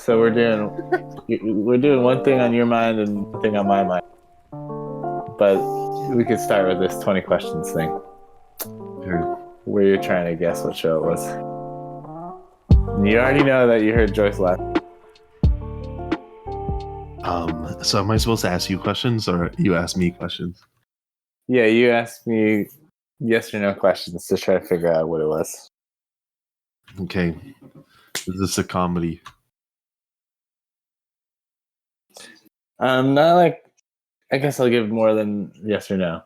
So we're doing one thing on your mind and one thing on my mind. But we could start with this 20 questions thing, where you're trying to guess what show it was. And you already know that you heard Joyce laugh. So am I supposed to ask you questions or you ask me questions? Yeah, you asked me yes or no questions to try to figure out what it was. Okay. Is this a comedy? Not like, I guess I'll give more than yes or no.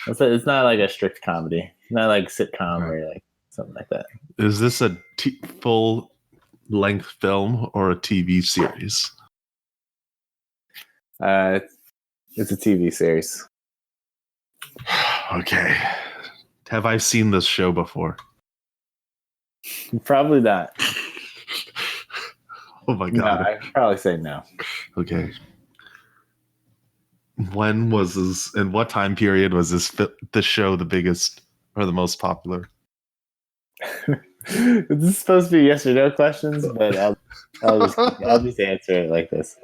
It's not like a strict comedy, not like sitcom or like something like that. Is this a full length film or a TV series? It's a TV series. Okay. Have I seen this show before? Probably not. Oh my No, god. I'd probably say no. Okay. When was this? In what time period was this show the biggest or the most popular? This is supposed to be yes or no questions, but I'll just answer it like this.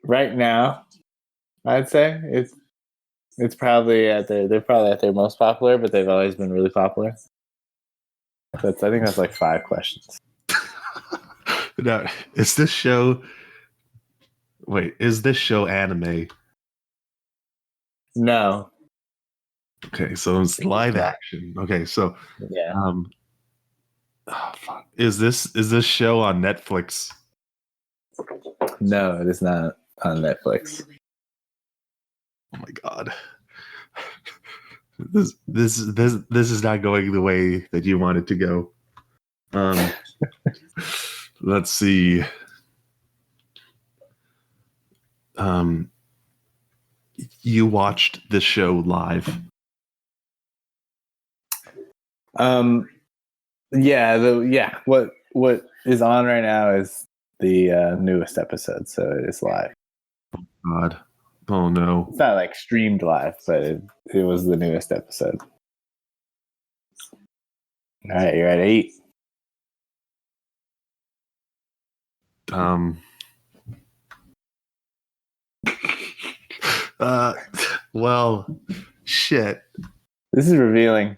Right now, I'd say it's probably they're probably at their most popular, but they've always been really popular. I think that's like 5 questions. Now, is this show anime? No. Okay, so it's live action. Okay, so Yeah. Is this show on Netflix? No, it is not on Netflix. Oh my god. This is not going the way that you want it to go. Let's see. You watched this show live. What is on right now is the newest episode, so it is live. God. Oh no. It's not like streamed live, but it was the newest episode. All right, you're at 8. Well, shit. This is revealing.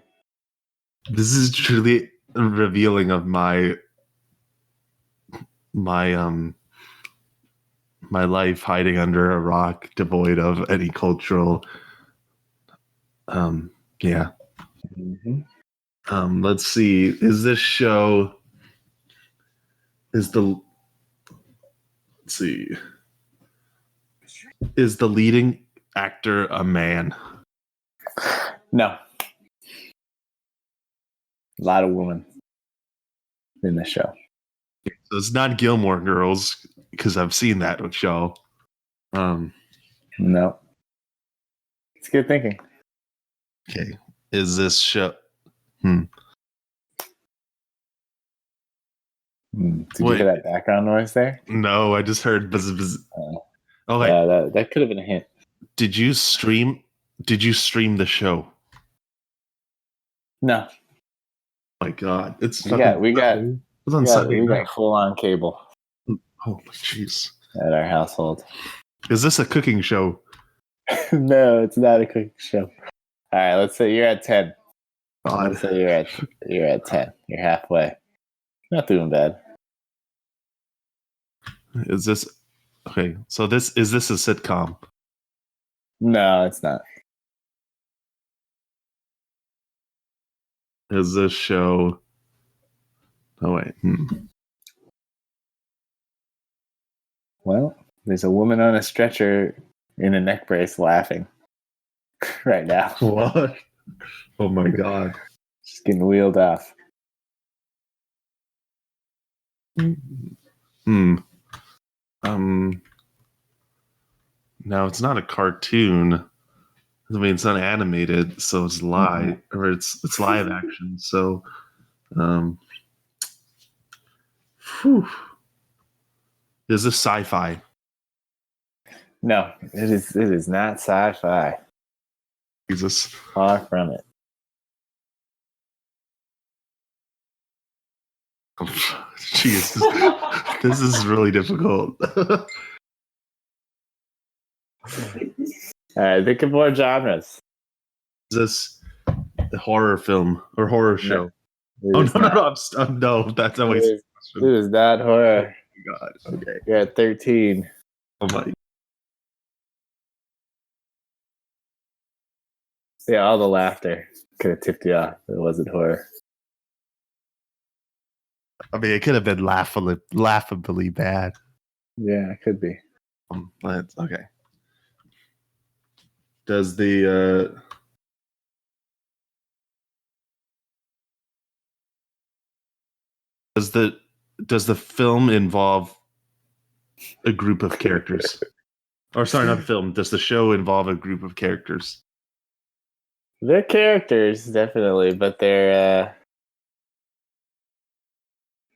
This is truly revealing of my life hiding under a rock, devoid of any cultural. Yeah. Mm-hmm. Let's see. Is this show? Let's see. Is the leading actor a man? No. A lot of women in the show. So it's not Gilmore Girls, because I've seen that show. No. It's good thinking. Okay. Is this show? Did you hear that background noise there? No, I just heard buzz, buzz. Oh, wait. Yeah, that could have been a hint. Did you stream the show? No. Oh my god, it's we got full on cable. Oh jeez. At our household. Is this a cooking show? No, it's not a cooking show. All right, let's say you're at 10. God. Let's say you're at 10. You're halfway. Not doing bad. Is this okay? So is this a sitcom? No, it's not. Is this show? Oh wait. Well, there's a woman on a stretcher in a neck brace laughing right now. What? Oh my god. She's getting wheeled off. Now it's not a cartoon. I mean, it's not animated, so it's live, or it's live action. So, is this sci-fi? No, it is not sci-fi. Jesus, far from it. Jeez, this is really difficult. All right, think of more genres. Is this a horror film or horror show? No, No, that's not what it is not horror. Oh my God. Okay. You're at 13. Oh my. Yeah, all the laughter could have tipped you off. It wasn't horror. I mean, it could have been laughably bad. Yeah, it could be. But okay. Does the does the film involve a group of characters? Or sorry, not the film. Does the show involve a group of characters? They're characters, definitely, but they're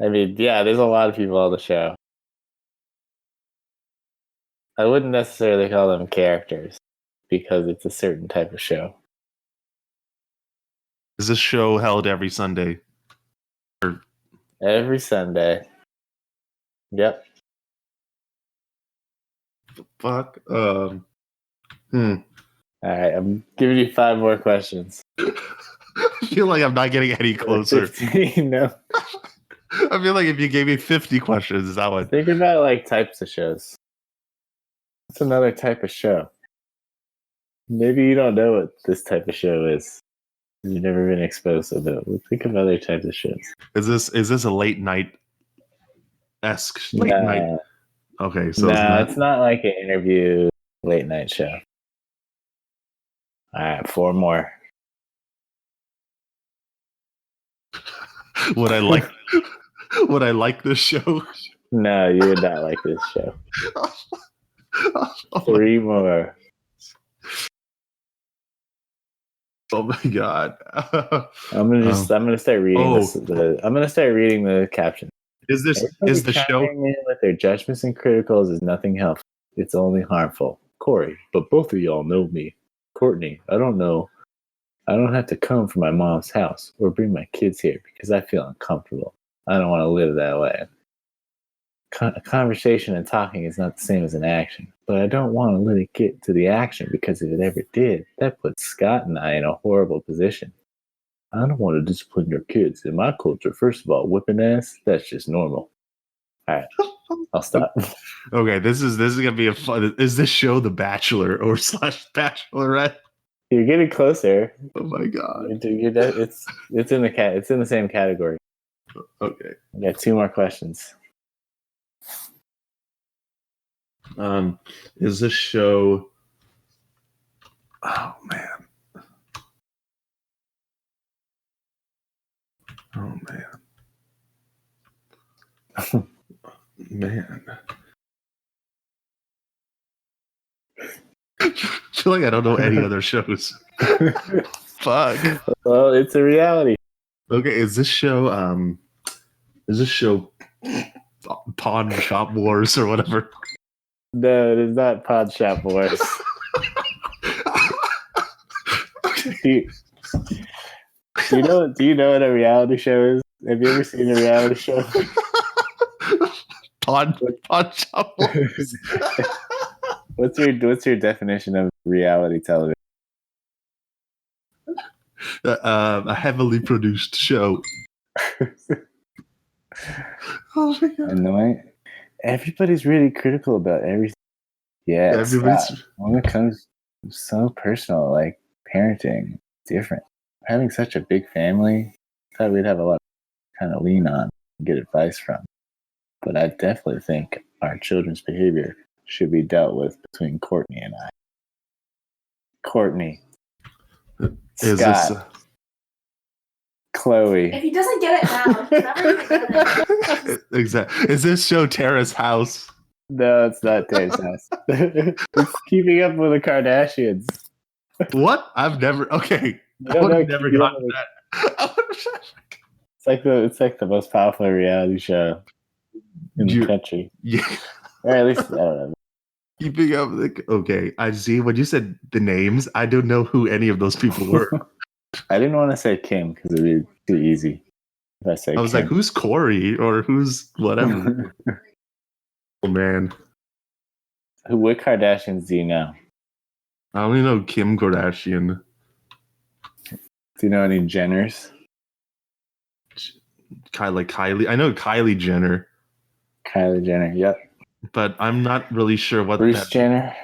I mean, yeah, there's a lot of people on the show. I wouldn't necessarily call them characters because it's a certain type of show. Is this show held every Sunday? Every Sunday. Yep. Fuck. All right, I'm giving you 5 more questions. I feel like I'm not getting any closer. 15, no. I feel like if you gave me 50 questions, that would. Think about like types of shows. What's another type of show? Maybe you don't know what this type of show is. You've never been exposed to it. We'll think of other types of shows. Is this a late night esque night? Okay, so it's not like an interview late night show. All right, 4 more. Would I like this show? No, you would not like this show. 3 more. Oh my God. I'm gonna start reading this. I'm gonna start reading the caption. Is the show in with their judgments and criticals is nothing helpful. It's only harmful. Corey, but both of y'all know me. Courtney, I don't know. I don't have to come from my mom's house or bring my kids here because I feel uncomfortable. I don't want to live that way. A conversation and talking is not the same as an action, but I don't want to let it get to the action because if it ever did, that puts Scott and I in a horrible position. I don't want to discipline your kids. In my culture, first of all, whipping ass, that's just normal. All right, I'll stop. Okay, this is gonna be a fun. Is this show The Bachelor or / Bachelorette? You're getting closer. Oh my God! It's in the same category. Okay. I got 2 more questions. Is this show? Oh man. Oh man. Man. I feel like I don't know any other shows. Fuck. Well, it's a reality. Okay, is this show Pawn Shop Wars or whatever? No, it is not Pawn Shop Wars. Okay. Do you know what a reality show is? Have you ever seen a reality show? Pawn Shop Wars. What's your definition of reality television? A heavily produced show. Oh my God. Annoying. Everybody's really critical about everything. Yeah, when it comes so personal, like parenting, different. Having such a big family, I thought we'd have a lot to kind of lean on and get advice from. But I definitely think our children's behavior should be dealt with between Courtney and I. Courtney, Scott, Chloe. If he doesn't get it now, he's never gonna get it. Exactly. Is this show Terrace House? No, it's not Terrace House. It's Keeping Up with the Kardashians. What? I've never. Okay. I would never gotten that. It's like the most popular reality show in the country. Yeah. Or at least I don't know. Keeping Up with the. Okay, I see. When you said the names, I don't know who any of those people were. I didn't want to say Kim because it'd be too easy. If I say I was like, Kim. who's Corey or who's whatever? Oh man, What Kardashians do you know? I only know Kim Kardashian. Do you know any Jenners? Kylie. I know Kylie Jenner, Kylie Jenner. Yep. but I'm not really sure what Bruce that. Jenner.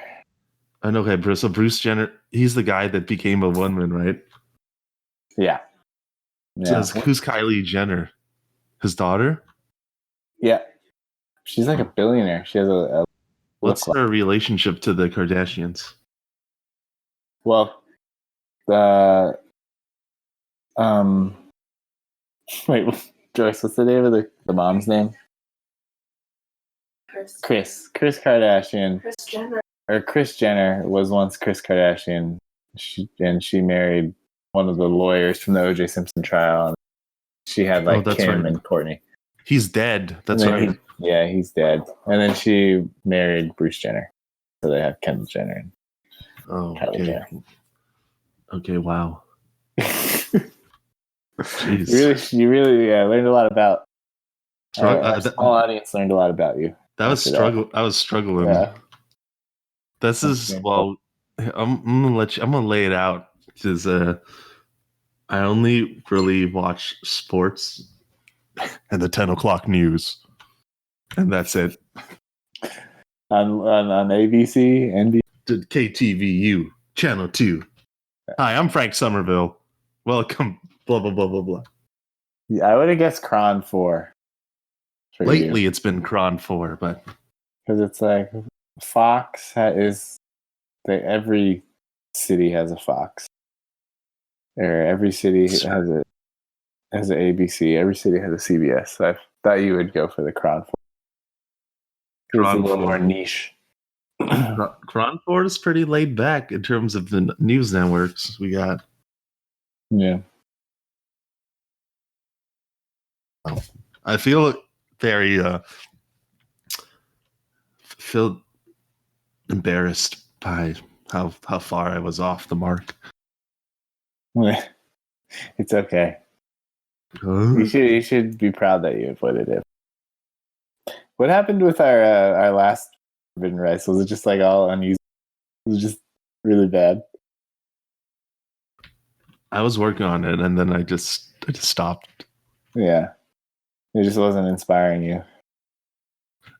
I know. Okay, Bruce. So Bruce Jenner. He's the guy that became a woman, right? Yeah. Yeah. So who's Kylie Jenner? His daughter. Yeah. She's like a billionaire. She has a What's look like. her relationship to the Kardashians? Well, the wait, Joyce, what's the name of the mom's name? Kris Kardashian. Kris Jenner. Or Kris Jenner was once Kris Kardashian. She married one of the lawyers from the O.J. Simpson trial. And she had like that's Kim right. and Courtney. He's dead. That's And then right. he's dead. And then she married Bruce Jenner. So they have Kendall Jenner and Oh, Kylie okay. Jenner. Okay, wow. Jeez. You really learned a lot about Strugg- our small audience learned a lot about you. That was struggle. I was struggling. Yeah. This is well. I'm gonna lay it out because I only really watch sports and the 10 o'clock news, and that's it. On ABC, NBC. KTVU Channel 2. Hi, I'm Frank Somerville. Welcome. Blah blah blah blah blah. Yeah, I would have guessed Cron 4. Lately, it's been Cron 4, but because it's like Fox every city has a Fox, or every city has an ABC. Every city has a CBS. So I thought you would go for the Cron 4. It's a little more niche. Cron 4 is pretty laid back in terms of the news networks we got. Yeah. I feel very feel embarrassed by how far I was off the mark. It's okay. You should be proud that you avoided it. What happened with our last forbidden rice? Was it just like all unusable? It was just really bad. I was working on it, and then I just stopped. Yeah, it just wasn't inspiring you.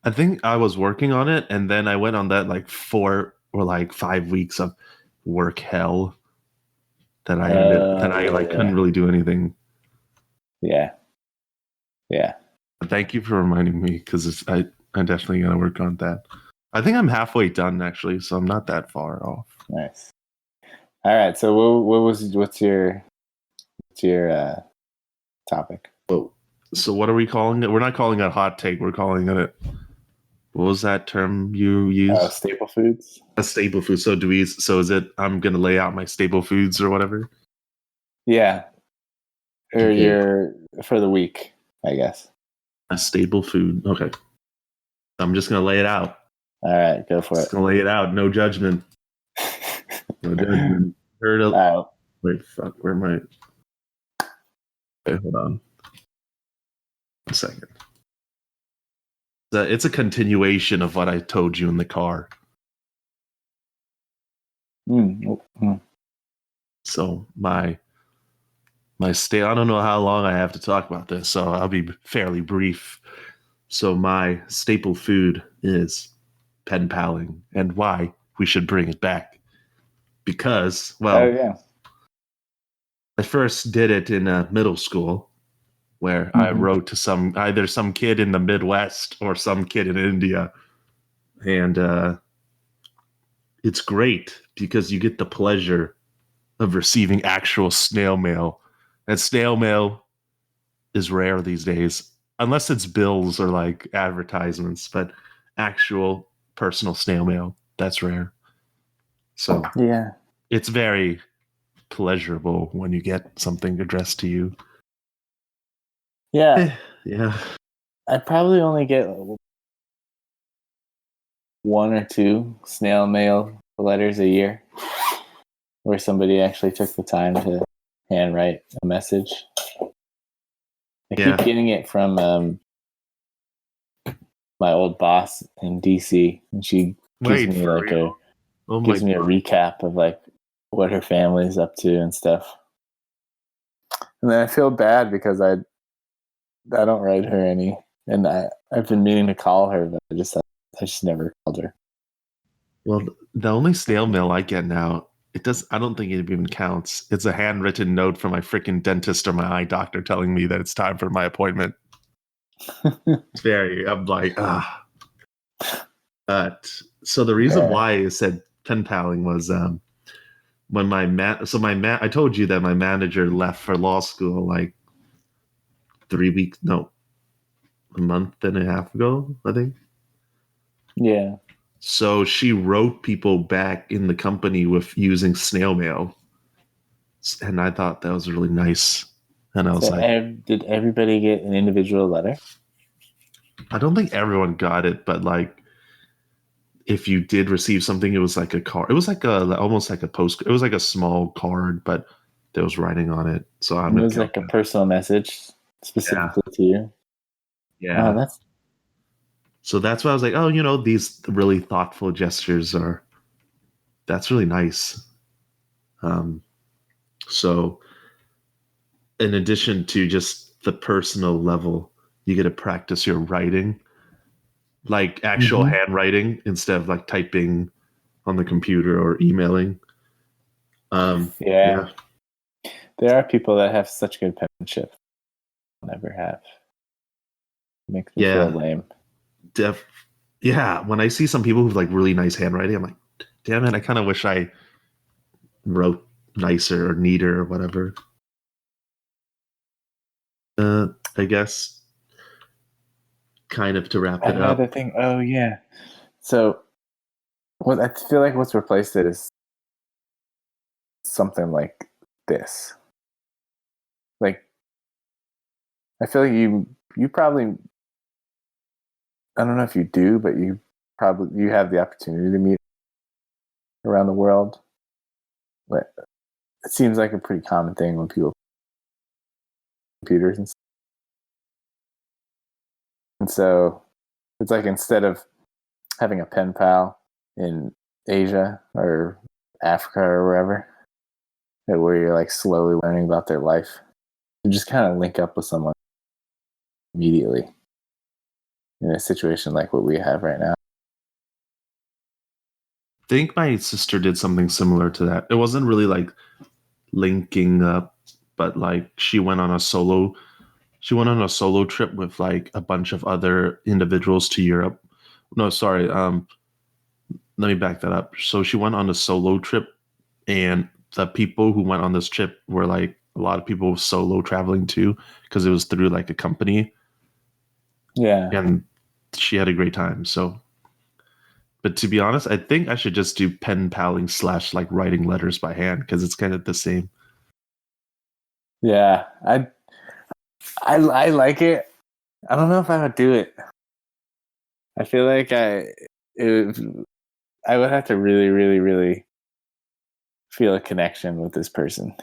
I think I was working on it, and then I went on that like 4 or 5 weeks of work hell that I couldn't really do anything. Yeah. But thank you for reminding me because I'm definitely gonna work on that. I think I'm halfway done actually, so I'm not that far off. Nice. All right. So what's your topic? So what are we calling it? We're not calling it hot take. We're calling it. What was that term you used? Staple foods. A staple food. So is it? I'm gonna lay out my staple foods or whatever. Yeah. Or Okay. your for the week, I guess. A staple food. Okay. I'm just gonna lay it out. All right, go for it. Just gonna lay it out. No judgment. No judgment. Wait, fuck. Where am I? Okay, hold on. A second. It's a continuation of what I told you in the car. So my state. I don't know how long I have to talk about this, so I'll be fairly brief. So my staple food is pen paling, and why we should bring it back. Because, I first did it in middle school, where I wrote to either some kid in the Midwest or some kid in India, and it's great because you get the pleasure of receiving actual snail mail. And snail mail is rare these days, unless it's bills or advertisements, but actual personal snail mail, that's rare. So yeah, it's very pleasurable when you get something addressed to you. Yeah. I probably only get 1 or 2 snail mail letters a year where somebody actually took the time to handwrite a message. I keep getting it from my old boss in DC, and she gives Wait, me for like real? Oh my gives me a God. recap of like what her family's up to and stuff. And then I feel bad because I don't write her any, and I've been meaning to call her, but I just never called her. Well, the only snail mail I get now, I don't think it even counts. It's a handwritten note from my freaking dentist or my eye doctor telling me that it's time for my appointment. I'm like, ah. But so the reason why I said pen paling was when I told you that my manager left for law school like a month and a half ago, I think. Yeah. So she wrote people back in the company with using snail mail. And I thought that was really nice. And I was did everybody get an individual letter? I don't think everyone got it, but like if you did receive something, it was like a card. It was like almost like a post. It was like a small card, but there was writing on it. So It was like a personal message specifically to you. Yeah. Oh, that's So that's why I was like, oh, these really thoughtful gestures that's really nice. So in addition to just the personal level, you get to practice your writing, like actual handwriting instead of like typing on the computer or emailing. yeah. There are people that have such good penmanship. I'll never have. It makes me feel lame. Yeah, when I see some people with like really nice handwriting, I'm like, damn it, I kind of wish I wrote nicer or neater or whatever. I guess kind of to wrap it up. Another thing. Oh yeah. So, I feel like what's replaced it is something like this. Like, I feel like you probably, I don't know if you do, but you have the opportunity to meet around the world. But it seems like a pretty common thing when people computers and stuff. And so it's like instead of having a pen pal in Asia or Africa or wherever, where you're like slowly learning about their life, you just kind of link up with someone immediately in a situation like what we have right now. I think my sister did something similar to that. It wasn't really like linking up, but like she went on a solo trip with like a bunch of other individuals to Europe. No, sorry. Let me back that up. So she went on a solo trip, and the people who went on this trip were like a lot of people solo traveling too, because it was through like a company. Yeah. And she had a great time. So, but to be honest, I think I should just do pen paling / like writing letters by hand because it's kind of the same. Yeah. I like it. I don't know if I would do it. I feel like I would have to really, really, really feel a connection with this person,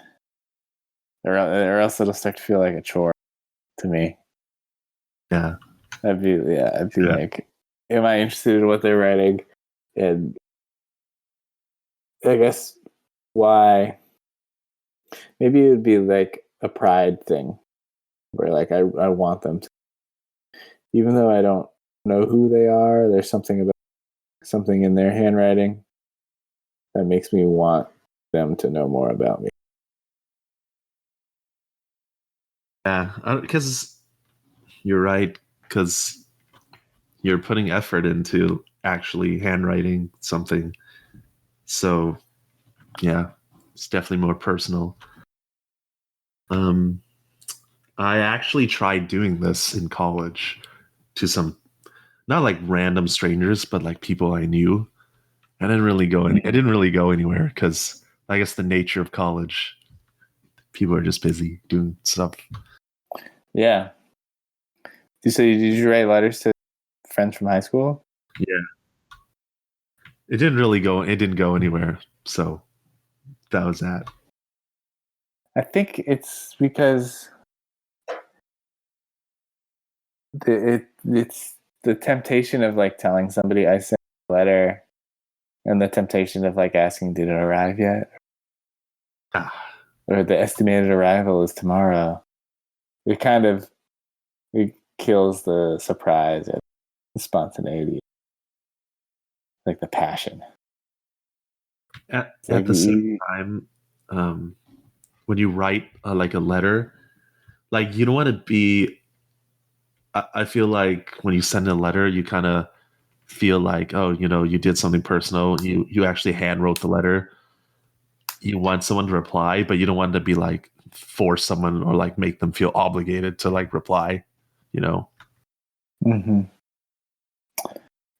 or else it'll start to feel like a chore to me. Yeah. I'd be like, am I interested in what they're writing? And I guess why? Maybe it would be like a pride thing, where like I want them to, even though I don't know who they are. There's something in their handwriting that makes me want them to know more about me. Yeah, because you're right, because you're putting effort into actually handwriting something. So, yeah, it's definitely more personal. I actually tried doing this in college to some, not like random strangers, but like people I knew. I didn't really go anywhere because I guess the nature of college, people are just busy doing stuff. Yeah. Did you write letters to friends from high school? Yeah. It didn't go anywhere. So that was that. I think it's because it's the temptation of like telling somebody I sent a letter, and the temptation of like asking, did it arrive yet? Or the estimated arrival is tomorrow. It kills the surprise and the spontaneity, like the passion. At like the same time, when you write like a letter, like you don't want to be. I feel like when you send a letter, you kind of feel like, oh, you did something personal. You actually hand wrote the letter. You want someone to reply, but you don't want to be like force someone or like make them feel obligated to like reply. Mm-hmm.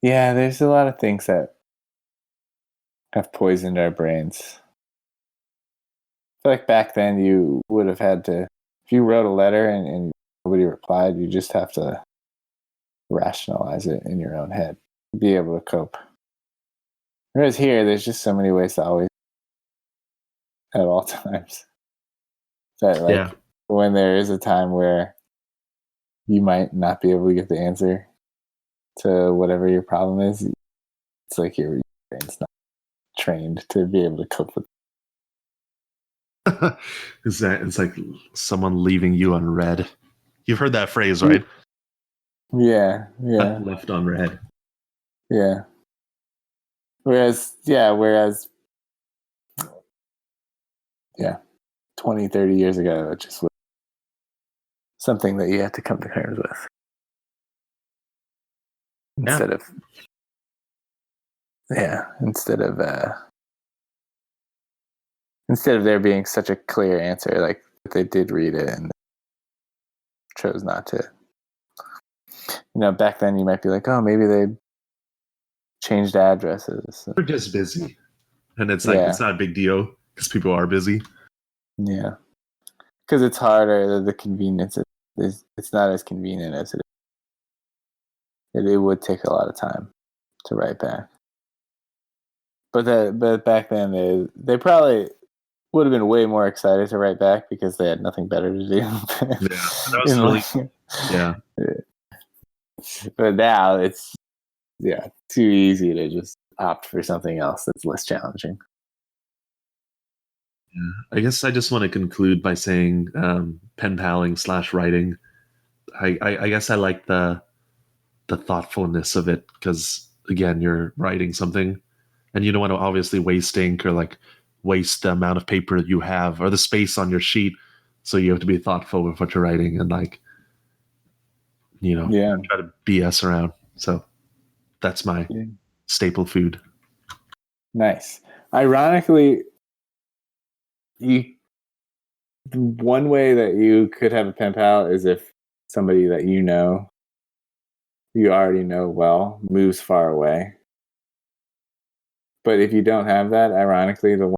Yeah, there's a lot of things that have poisoned our brains. I feel like back then you would have had to, if you wrote a letter and nobody replied, you just have to rationalize it in your own head, be able to cope. Whereas here, there's just so many ways to always, at all times, that like when there is a time where you might not be able to get the answer to whatever your problem is, it's like your brain's not trained to be able to cope with. It's like someone leaving you on red. You've heard that phrase, right? Yeah. Left on red. Yeah. Whereas 20, 30 years ago, it just was something that you had to come to terms with. Instead of there being such a clear answer, like they did read it and chose not to. Back then you might be like, oh, maybe they changed addresses. They're just busy. And it's like, it's not a big deal because people are busy. Yeah. Because it's harder, the convenience it's not as convenient as it is. It would take a lot of time to write back. But back then they probably would have been way more excited to write back because they had nothing better to do. Yeah. But now it's too easy to just opt for something else that's less challenging. Yeah. I guess I just want to conclude by saying pen paling / writing. I guess I like the thoughtfulness of it because again, you're writing something and you don't want to obviously waste ink or like waste the amount of paper you have or the space on your sheet. So you have to be thoughtful with what you're writing and like, try to BS around. So that's my staple food. Nice. Ironically, one way that you could have a pen pal is if somebody that you already know well, moves far away. But if you don't have that, ironically, the one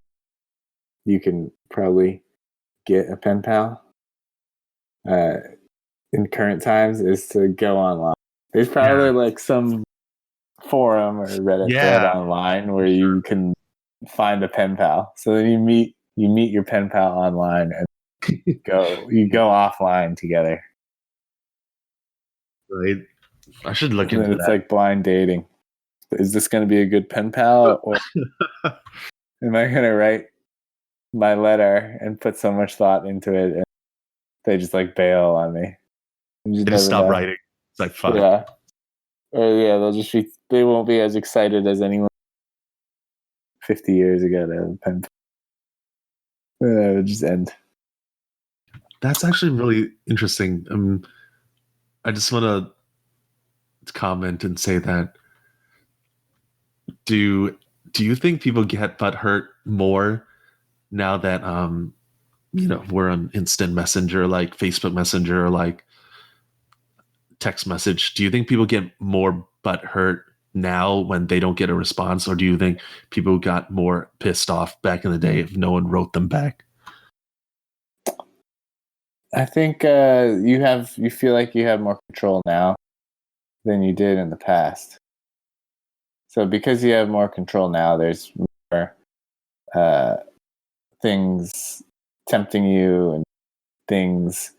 you can probably get a pen pal in current times is to go online. There's probably like some forum or Reddit thread online where you can find a pen pal. So then you meet your pen pal online and you go offline together. Right. I should look into that. It's like blind dating. Is this going to be a good pen pal, or am I going to write my letter and put so much thought into it and they just like bail on me? They just stop writing. It's like, fuck. Yeah. Or they won't be as excited as anyone 50 years ago to have a pen pal. It would just end. That's actually really interesting. I just want to comment and say that do you think people get butthurt more now that we're on instant messenger like Facebook Messenger or like text message? Do you think people get more butthurt now when they don't get a response, or do you think people got more pissed off back in the day if no one wrote them back? I think you feel like you have more control now than you did in the past. So because you have more control now, there's more things tempting you and things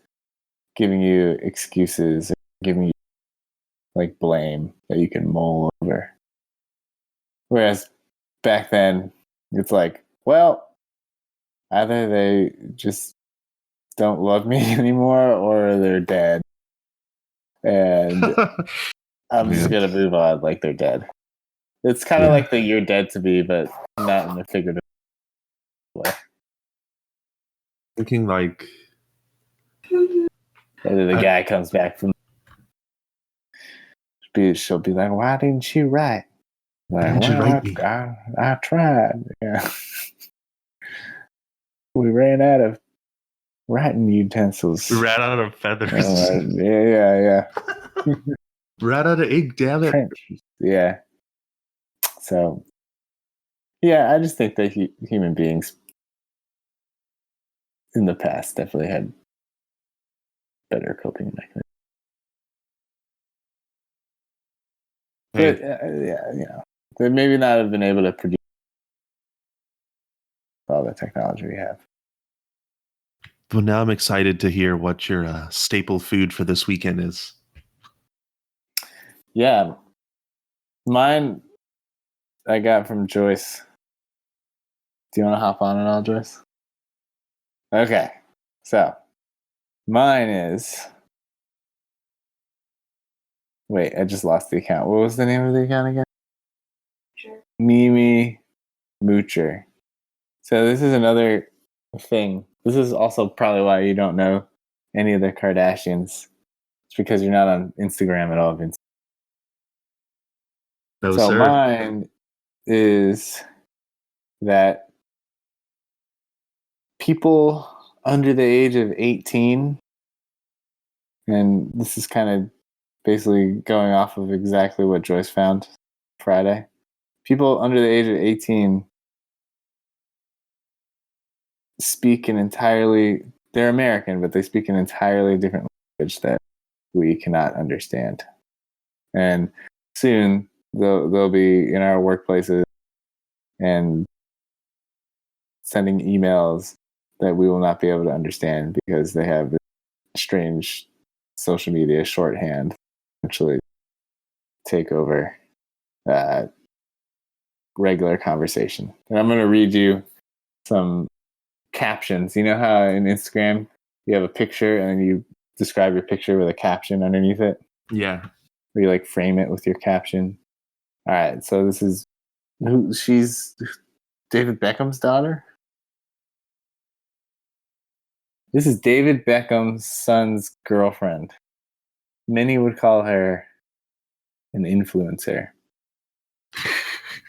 giving you excuses, giving you like blame that you can mull over. Whereas back then, it's like, well, either they just don't love me anymore or they're dead. And I'm just going to move on like they're dead. It's kind of like the you're dead to me, but not in a figurative way. Thinking like, Whether the guy comes back from she'll be like, why didn't you write? Like, why didn't you write me? I tried. Yeah. We ran out of writing utensils. We ran out of feathers. Yeah. Ran out of ink, damn it. French. Yeah. So, yeah, I just think that human beings in the past definitely had better coping mechanisms. Hey, But, they maybe not have been able to produce all the technology we have. well, now I'm excited to hear what your staple food for this weekend is. Yeah. Mine, I got from Joyce. Do you want to hop on at all, Joyce? Okay. So, mine is. Wait, I just lost the account. What was the name of the account again? Sure. Mimi Moocher. So, this is another thing. This is also probably why you don't know any of the Kardashians. It's because you're not on Instagram at all, Vince. No, So, sir. mine is that people under the age of 18, and this is kind of basically going off of exactly what Joyce found Friday. People under the age of 18 speak an entirely, they're American, but they speak an entirely different language that we cannot understand. And soon they'll be in our workplaces and sending emails that we will not be able to understand because they have this strange social media shorthand actually take over regular conversation. And I'm going to read you some captions. You know how in Instagram you have a picture and then you describe your picture with a caption underneath it? Yeah. Or you like frame it with your caption. All right, so this is she's David Beckham's daughter. This is David Beckham's son's girlfriend. Many would call her an influencer.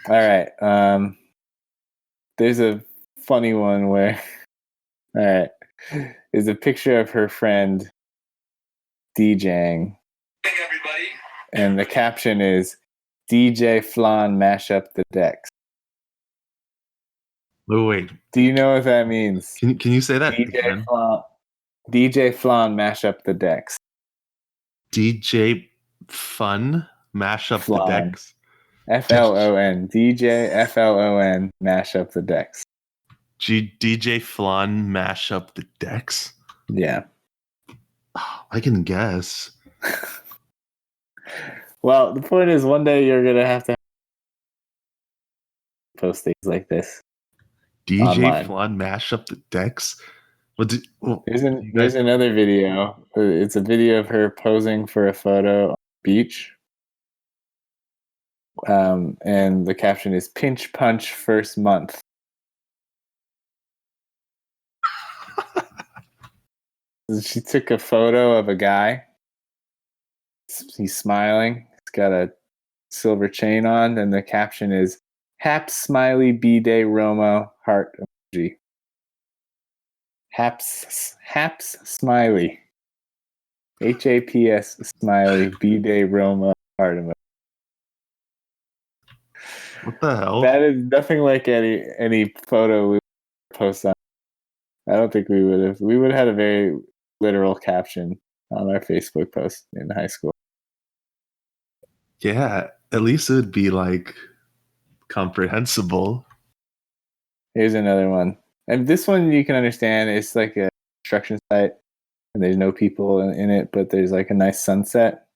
All right. There's a funny one where, all right, there's a picture of her friend DJing. Hey everybody. And the caption is DJ Flan mash up the decks. Oh, wait. Do you know what that means? Can you say that again? DJ Flan mash up the decks. DJ Fun mash up Flan. the decks. FLON. DJ FLON mash up the decks. DJ Flan mash up the decks. Yeah. Oh, I can guess. Well, the point is, one day you're gonna have to post things like this. DJ Online. Flan mash up the decks. There's another video. It's a video of her posing for a photo on the beach. And the caption is "Pinch Punch First Month." She took a photo of a guy. He's smiling. He's got a silver chain on, and the caption is "Haps Smiley B-Day Romo Heart Emoji." Haps Smiley. HAPS Smiley B-Day Romo Heart Emoji. What the hell? That is nothing like any photo we would post on. I don't think we would have. We would have had a very literal caption on our Facebook post in high school. Yeah, at least it would be like comprehensible. Here's another one. And this one you can understand. It's like a construction site and there's no people in it, but there's like a nice sunset.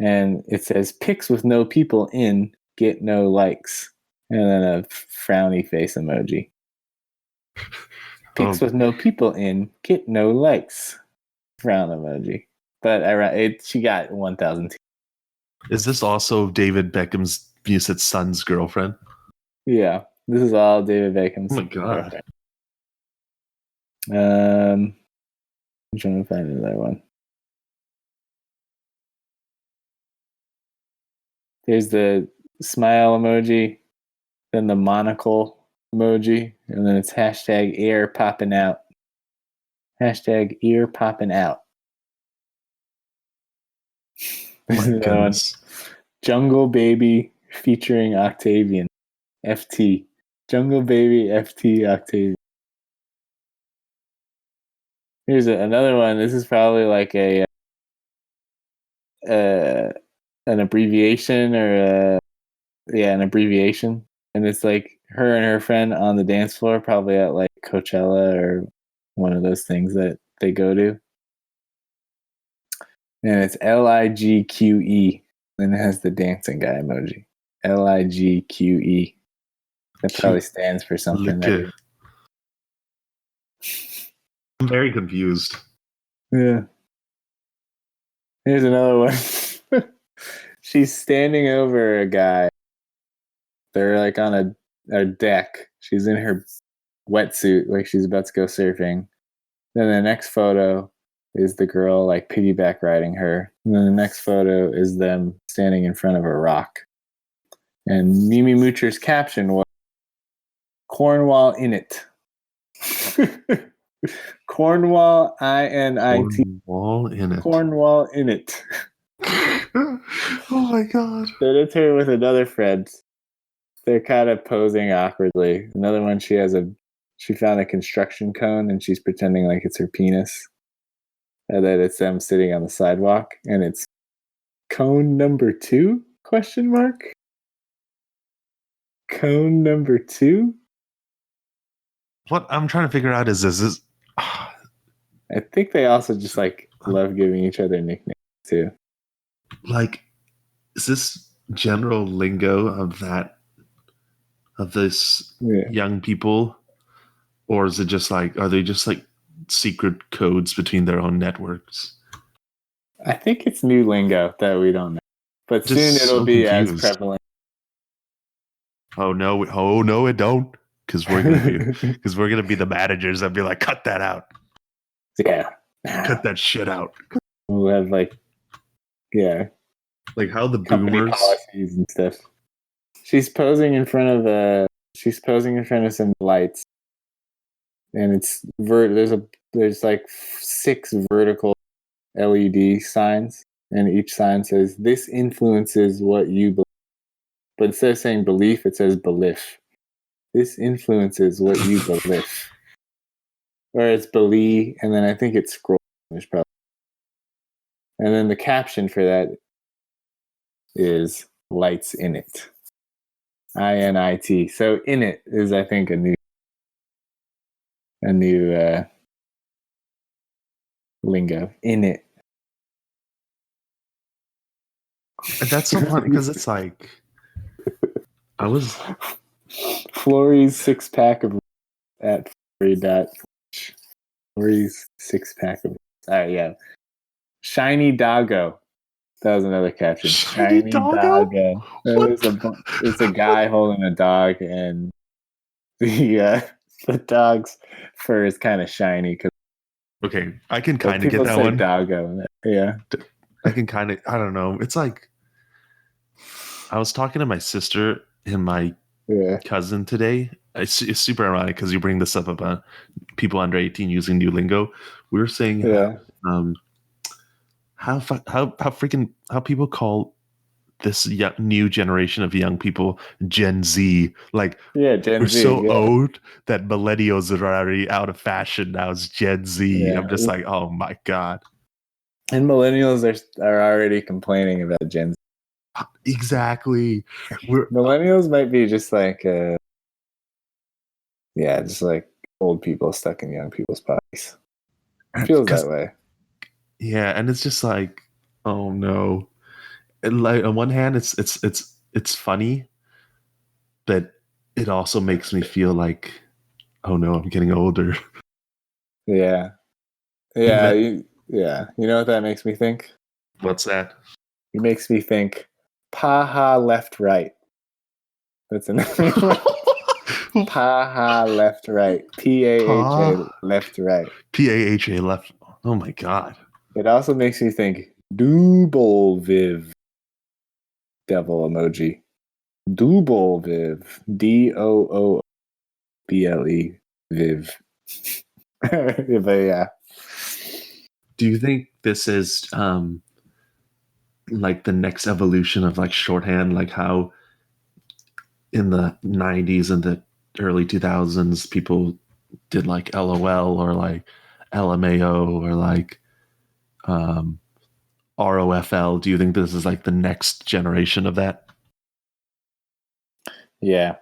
and it says pics with no people in get no likes, and then a frowny face emoji. Pics with no people in get no likes, frown emoji. But she got 1,000. Is this also David Beckham's Musett's son's girlfriend? Yeah, this is all David Beckham's. Oh my god. I'm trying to find another one. There's the smile emoji, then the monocle emoji, and then it's hashtag ear popping out. Hashtag ear popping out. There's My another one. goodness. Jungle Baby featuring Octavian. FT. Jungle Baby FT Octavian. Here's another one. This is probably like an abbreviation or an abbreviation, and it's like her and her friend on the dance floor, probably at like Coachella or one of those things that they go to, and it's LIGQE, and it has the dancing guy emoji. LIGQE. That probably stands for something. I'm very confused. Yeah. Here's another one. She's standing over a guy. They're like on a deck. She's in her wetsuit, like she's about to go surfing. Then the next photo is the girl like piggyback riding her. And then the next photo is them standing in front of a rock. And Mimi Moocher's caption was Cornwall in it. Cornwall INIT. Cornwall in it. Cornwall in it. Oh my god. Then it's her with another friend. They're kind of posing awkwardly. Another one, she found a construction cone and she's pretending like it's her penis. And then it's them sitting on the sidewalk, and it's cone number 2? Question mark. Cone number 2? What I'm trying to figure out is this I think they also just like love giving each other nicknames too. like, is this general lingo of this young people, or is it just like, are they just like secret codes between their own networks? I think it's new lingo that we don't know, but Just soon it'll so be confused. as prevalent. Oh no, it don't, because we're gonna be the managers and be like, cut that out, Yeah, cut that shit out. we'll have like Like how the company boomers. policies and stuff. She's posing in front of some lights, and it's there's like 6 vertical LED signs, and each sign says this influences what you believe. But instead of saying belief, it says belief. This influences what you believe. Or it's believe, and then I think it's scroll. There's probably, and then the caption for that is lights in it. INIT. So in it is, I think, a new lingo. In it. And that's so funny because it's like I was Flory's 6-pack of at Flory. Flory's 6-pack of. All right, yeah. Shiny Doggo. That was another caption. Shiny doggo? It's a guy holding a dog, and the dog's fur is kind of shiny. okay. I can kind of get people that say one. Doggo. Yeah. I can kind of. I don't know. It's like I was talking to my sister and my cousin today. It's super ironic because you bring this up about people under 18 using new lingo. We were saying how people call this new generation of young people Gen Z. Like, Gen we're Z, so old that millennials are already out of fashion now. It's Gen Z. Yeah. I'm just like, oh my god. And millennials are already complaining about Gen Z. Exactly. Millennials might be just like just like old people stuck in young people's bodies. It feels that way. Yeah, and it's just like, oh no. like on one hand, it's funny, but it also makes me feel like, oh no, I'm getting older. Yeah. Yeah. Yeah. You know what that makes me think? What's that? It makes me think Paha left right. That's another one. Paha left right. Paha left right. PAHA left. Oh my god. It also makes me think Double Viv. Devil emoji. Double Viv. DOOBLE Viv. But yeah. Do you think this is like the next evolution of like shorthand, like how in the 90s and the early 2000s people did like LOL or like LMAO or like ROFL? Do you think this is like the next generation of that? Yeah.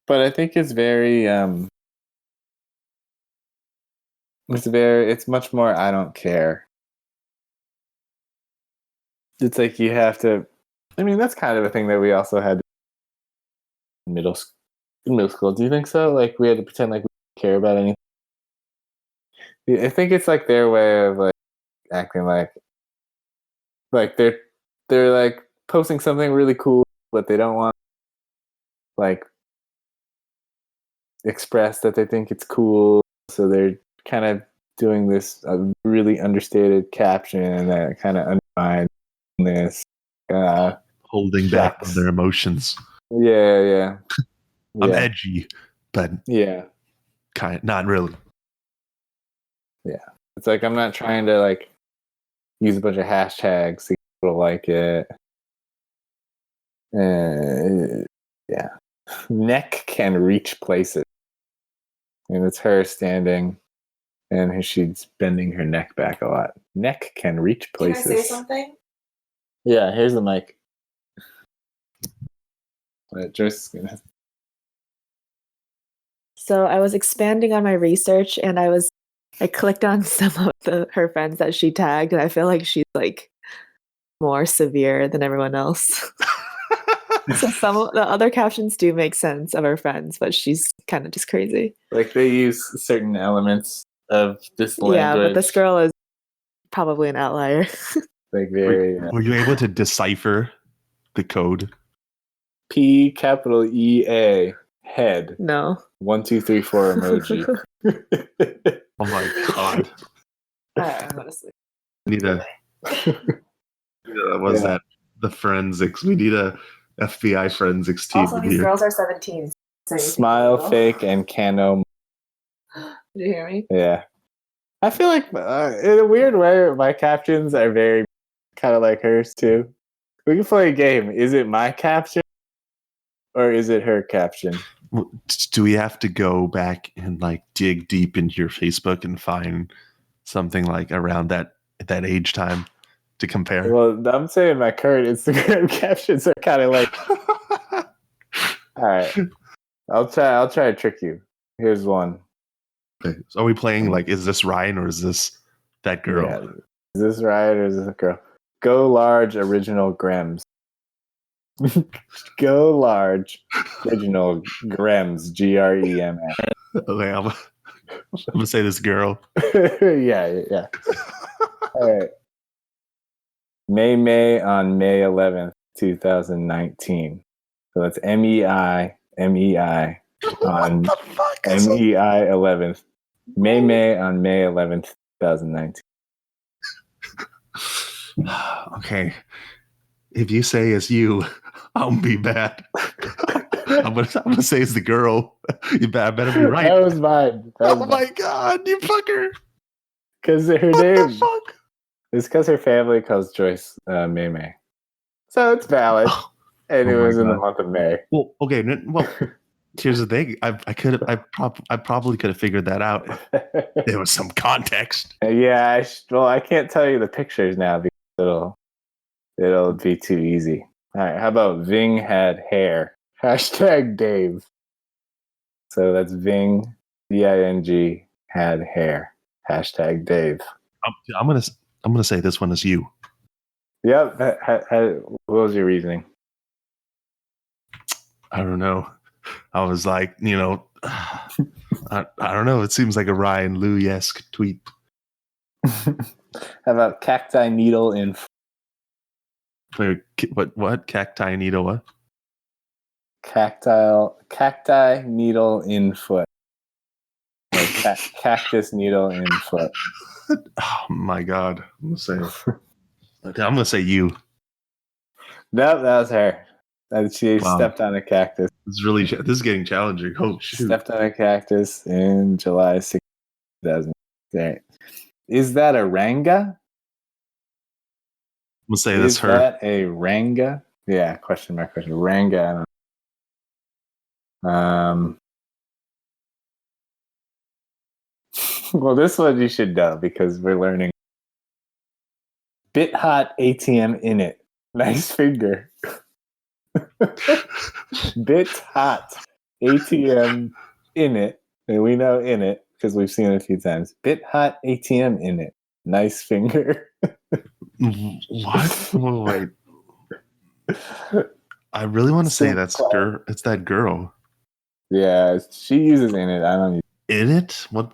But I think it's very it's much more I don't care. It's like you have to I mean that's kind of a thing that we also had in middle school. Do you think so? Like we had to pretend like we didn't care about anything. I think it's like their way of like acting like they're like posting something really cool, but they don't want like express that they think it's cool, so they're kind of doing this really understated caption that kind of undermines this. Holding back on their emotions. Yeah. I'm edgy, but yeah, not really. yeah. It's like I'm not trying to like use a bunch of hashtags to get people to like it. Yeah. Neck can reach places. And it's her standing and she's bending her neck back a lot. Neck can reach places. Can I say something? Yeah, here's the mic. Joyce is gonna. So I was expanding on my research and I clicked on some of her friends that she tagged, and I feel like she's like more severe than everyone else. So some of the other captions do make sense of her friends, but she's kind of just crazy. Like they use certain elements of this language. Yeah, but this girl is probably an outlier. Like very. Were you able to decipher the code? P capital EA head. No. 1, 2, 3, 4 emoji. Oh my god! I'm gonna sleep. Need a. What's that? The forensics. We need a FBI forensics team. Also, these here. girls are 17. So Smile fake and cano. Did you hear me? Yeah. I feel like in a weird way, my captions are very kind of like hers too. We can play a game. Is it my caption or is it her caption? Do we have to go back and like dig deep into your Facebook and find something like around that age time to compare? Well, I'm saying my current Instagram captions are kind of like. All right, I'll try to trick you. Here's one. Okay. So are we playing like, is this Ryan or is this that girl? Yeah. Is this right or is this a girl? Go large original Grems. Go large original Grems. GREMS. Okay, I'm gonna say this girl. Yeah. All right. May on May 11th, 2019. So that's MEI on MEI 11th. May on May 11th, 2019. Okay. If you say it's you, I'll be bad. I'm gonna say it's the girl. You better be right. That was mine. My god, you fucker! Because her What name. the fuck? It's because her family calls Joyce May. So it's valid. And it was in the month of May. Well, okay. Well, here's the thing. I probably could have figured that out if there was some context. Yeah, I can't tell you the pictures now because it'll be too easy. All right, how about Ving had hair? Hashtag Dave. So that's Ving, VING, had hair. Hashtag Dave. I'm gonna say this one is you. Yep. What was your reasoning? I don't know. I was like, I don't know. It seems like a Ryan Louie-esque tweet. How about cacti needle in What? Cacti needle what? cacti needle in foot? Like cactus needle in foot. Oh my god. I'm gonna say you. Nope, that was her. She Wow. stepped on a cactus. This is getting challenging. Oh shoot. Stepped on a cactus in July 6th, 2000. Okay. Is that a ranga? I'm gonna say that's Is her. that a ranga? Yeah, question mark question. Ranga. I don't know. Well, this one you should know because we're learning. Bit hot ATM in it. Nice finger. Bit hot ATM in it. And we know in it because we've seen it a few times. Bit hot ATM in it. Nice finger. What? Oh, wait. I really want to say that's girl. It's that girl. Yeah, she uses in it. I don't use In it? What?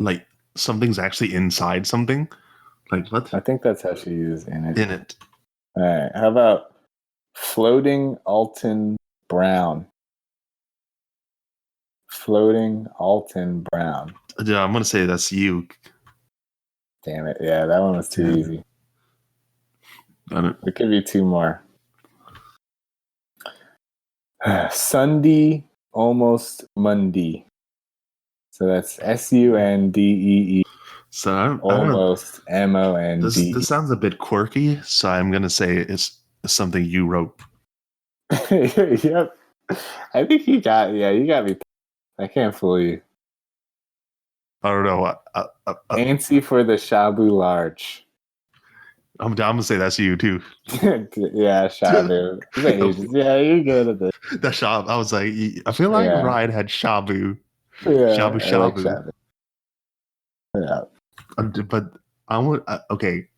Like something's actually inside something? Like what? I think that's how she uses in it. In it. All right. How about floating Alton Brown? Floating Alton Brown. Yeah, I'm gonna say that's you. Damn it. Yeah, that one was too easy. There could be two more. Sunday, almost Monday. So that's SUNDEE. So I don't know. Almost MOND. This sounds a bit quirky, so I'm gonna say it's something you wrote. Yep. I think you got me. I can't fool you. I don't know. Antsy for the Shabu large. I'm down to say that's you too. Yeah, Shabu. Yeah, you're good at this. The shop. I was like, I feel like Ryan had Shabu. Yeah, Shabu I like Shabu. Yeah. But I would okay.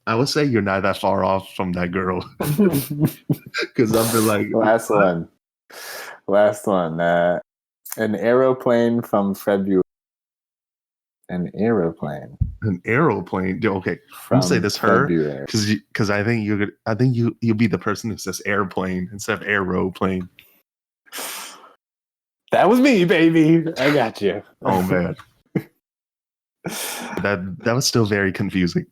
I would say you're not that far off from that girl. Because I've been like Last one. An aeroplane from February. An aeroplane. An aeroplane. Okay, I'm gonna say this her because I think you'll be the person who says airplane instead of aeroplane. That was me, baby. I got you. Oh man, that was still very confusing.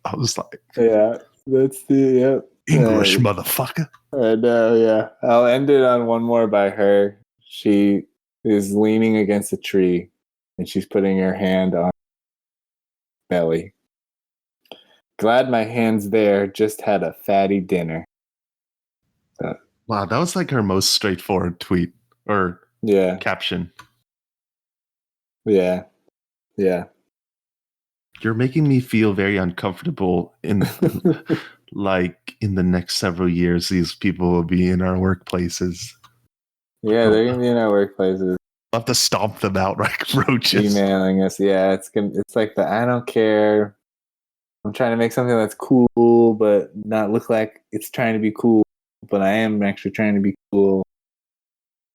I was like, yeah, that's the English motherfucker. I know. Yeah, I'll end it on one more by her. She is leaning against a tree, and she's putting her hand on belly. Glad my hand's there. Just had a fatty dinner. Wow, that was like her most straightforward tweet or caption. Yeah. You're making me feel very uncomfortable in like in the next several years these people will be in our workplaces. Yeah, they're gonna be in our workplaces. We'll have to stomp them out like roaches. Emailing us. Yeah, it's like the I don't care. I'm trying to make something that's cool but not look like it's trying to be cool, but I am actually trying to be cool.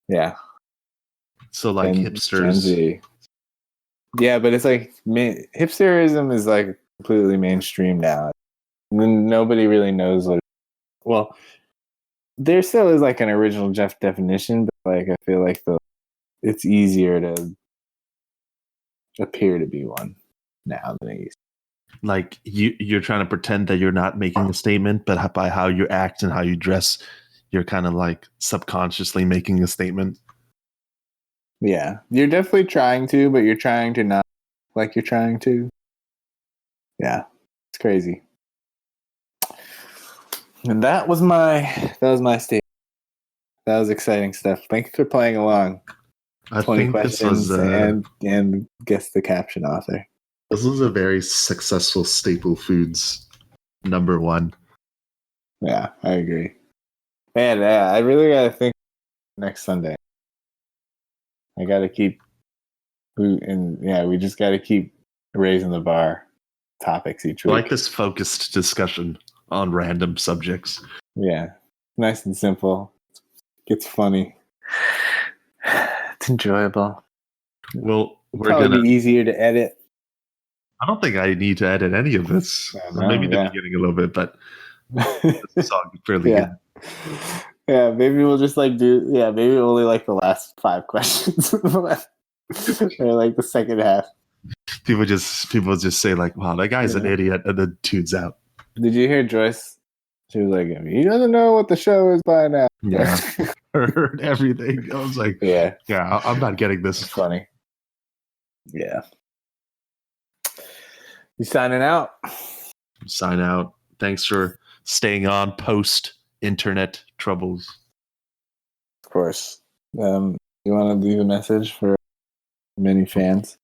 Yeah. So like hipsters. Gen Z. Yeah, but it's like hipsterism is like completely mainstream now. Nobody really knows what. Well, there still is like an original Jeff definition, but like I feel like it's easier to appear to be one now than it used. Like you're trying to pretend that you're not making a statement, but by how you act and how you dress, you're kind of like subconsciously making a statement. Yeah, you're definitely trying to, but you're trying to not like you're trying to. Yeah, it's crazy. And that was my statement. That was exciting stuff. Thanks for playing along. 20 questions and guess the caption author. This was a very successful Staple Foods #1. Yeah, I agree. Man, yeah, I really gotta think next Sunday. I gotta keep, we just gotta keep raising the bar topics each week. I like this focused discussion. on random subjects. Yeah. Nice and simple. It's funny. It's enjoyable. Well, we're Probably gonna. be easier to edit. I don't think I need to edit any of this. I Or know, maybe the yeah. beginning a little bit, but this song is fairly Yeah. good. Yeah, maybe we'll just maybe only like the last 5 questions. Or like the second half. People just say like, "Wow, that guy's an Yeah. idiot," and then tunes out. Did you hear Joyce? She was like, he doesn't know what the show is by now. Yeah. Heard everything. I was like, Yeah, "Yeah, I'm not getting it's this." funny. Yeah. You signing out? Sign out. Thanks for staying on post internet troubles. Of course. You want to leave a message for many fans?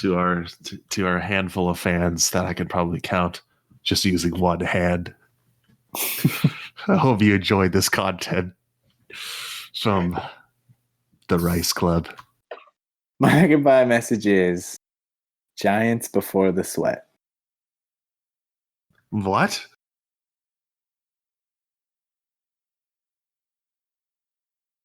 To our handful of fans that I could probably count just using one hand. I hope you enjoyed this content from the Rice Club. My goodbye message is Giants before the sweat. What?